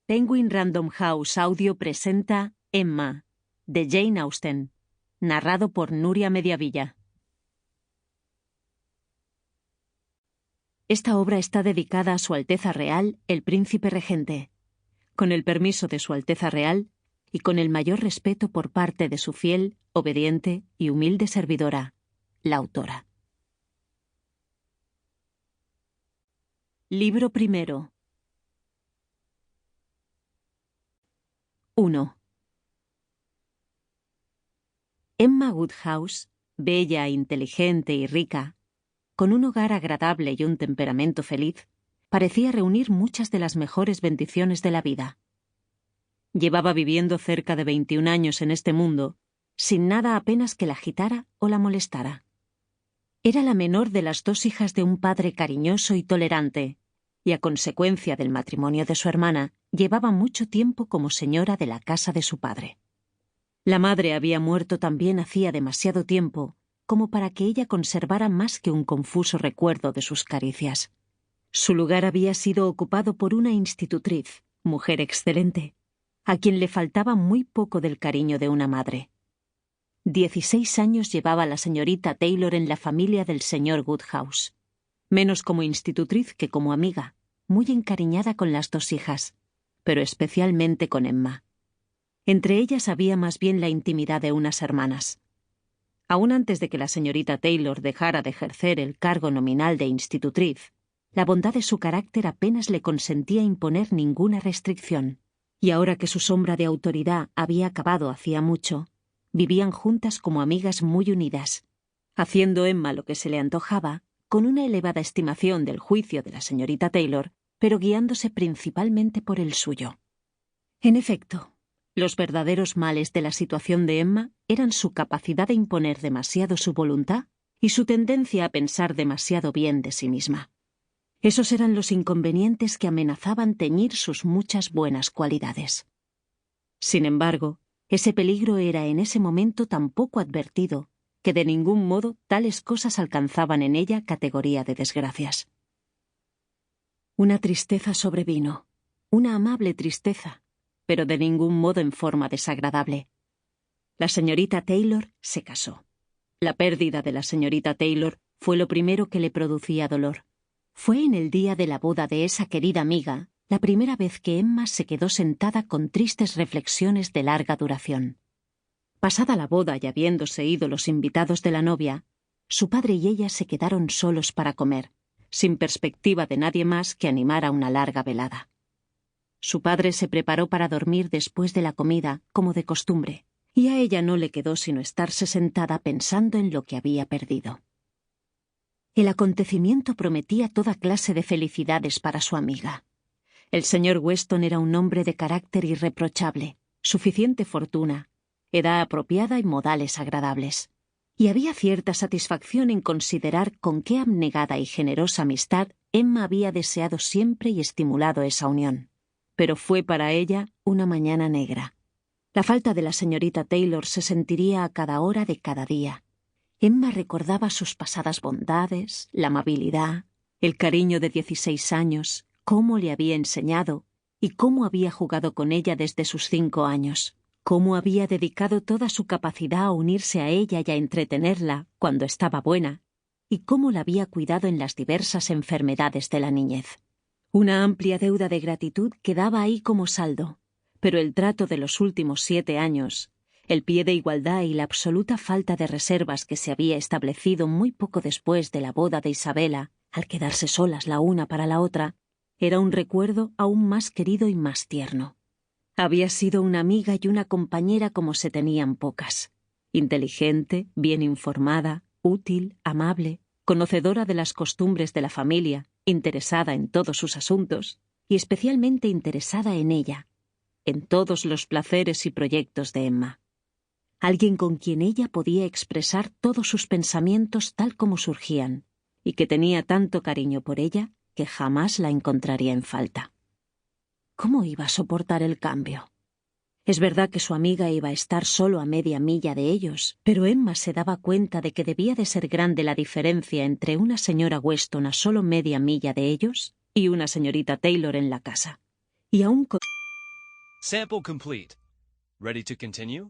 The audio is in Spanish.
Penguin Random House Audio presenta Emma, de Jane Austen, narrado por Nuria Mediavilla. Esta obra está dedicada a Su Alteza Real, el Príncipe Regente, con el permiso de Su Alteza Real y con el mayor respeto por parte de su fiel, obediente y humilde servidora, la autora. Libro primero. 1. Emma Woodhouse, bella, inteligente y rica, con un hogar agradable y un temperamento feliz, parecía reunir muchas de las mejores bendiciones de la vida. Llevaba viviendo cerca de 21 años en este mundo, sin nada apenas que la agitara o la molestara. Era la menor de las 2 hijas de un padre cariñoso y tolerante, y a consecuencia del matrimonio de su hermana, llevaba mucho tiempo como señora de la casa de su padre. La madre había muerto también hacía demasiado tiempo como para que ella conservara más que un confuso recuerdo de sus caricias. Su lugar había sido ocupado por una institutriz, mujer excelente, a quien le faltaba muy poco del cariño de una madre. 16 años llevaba la señorita Taylor en la familia del señor Woodhouse, menos como institutriz que como amiga, muy encariñada con las 2 hijas, pero especialmente con Emma. Entre ellas había más bien la intimidad de unas hermanas. Aún antes de que la señorita Taylor dejara de ejercer el cargo nominal de institutriz, la bondad de su carácter apenas le consentía imponer ninguna restricción, y ahora que su sombra de autoridad había acabado hacía mucho, vivían juntas como amigas muy unidas, haciendo Emma lo que se le antojaba, con una elevada estimación del juicio de la señorita Taylor, pero guiándose principalmente por el suyo. En efecto, los verdaderos males de la situación de Emma eran su capacidad de imponer demasiado su voluntad y su tendencia a pensar demasiado bien de sí misma. Esos eran los inconvenientes que amenazaban teñir sus muchas buenas cualidades. Sin embargo, ese peligro era en ese momento tan poco advertido que de ningún modo tales cosas alcanzaban en ella categoría de desgracias. Una tristeza sobrevino, una amable tristeza, pero de ningún modo en forma desagradable. La señorita Taylor se casó. La pérdida de la señorita Taylor fue lo primero que le producía dolor. Fue en el día de la boda de esa querida amiga la primera vez que Emma se quedó sentada con tristes reflexiones de larga duración. Pasada la boda y habiéndose ido los invitados de la novia, su padre y ella se quedaron solos para comer, sin perspectiva de nadie más que animara una larga velada. Su padre se preparó para dormir después de la comida, como de costumbre, y a ella no le quedó sino estarse sentada pensando en lo que había perdido. El acontecimiento prometía toda clase de felicidades para su amiga. El señor Weston era un hombre de carácter irreprochable, suficiente fortuna, edad apropiada y modales agradables. Y había cierta satisfacción en considerar con qué abnegada y generosa amistad Emma había deseado siempre y estimulado esa unión. Pero fue para ella una mañana negra. La falta de la señorita Taylor se sentiría a cada hora de cada día. Emma recordaba sus pasadas bondades, la amabilidad, el cariño de 16 años, cómo le había enseñado y cómo había jugado con ella desde sus 5 años, cómo había dedicado toda su capacidad a unirse a ella y a entretenerla cuando estaba buena, y cómo la había cuidado en las diversas enfermedades de la niñez. Una amplia deuda de gratitud quedaba ahí como saldo, pero el trato de los últimos 7 años, el pie de igualdad y la absoluta falta de reservas que se había establecido muy poco después de la boda de Isabela, al quedarse solas la una para la otra, era un recuerdo aún más querido y más tierno. Había sido una amiga y una compañera como se tenían pocas. Inteligente, bien informada, útil, amable, conocedora de las costumbres de la familia, interesada en todos sus asuntos, y especialmente interesada en ella, en todos los placeres y proyectos de Emma. Alguien con quien ella podía expresar todos sus pensamientos tal como surgían, y que tenía tanto cariño por ella que jamás la encontraría en falta. ¿Cómo iba a soportar el cambio? Es verdad que su amiga iba a estar solo a media milla de ellos, pero Emma se daba cuenta de que debía de ser grande la diferencia entre una señora Weston a solo media milla de ellos y una señorita Taylor en la casa. Y aún Sample complete. Ready to continue?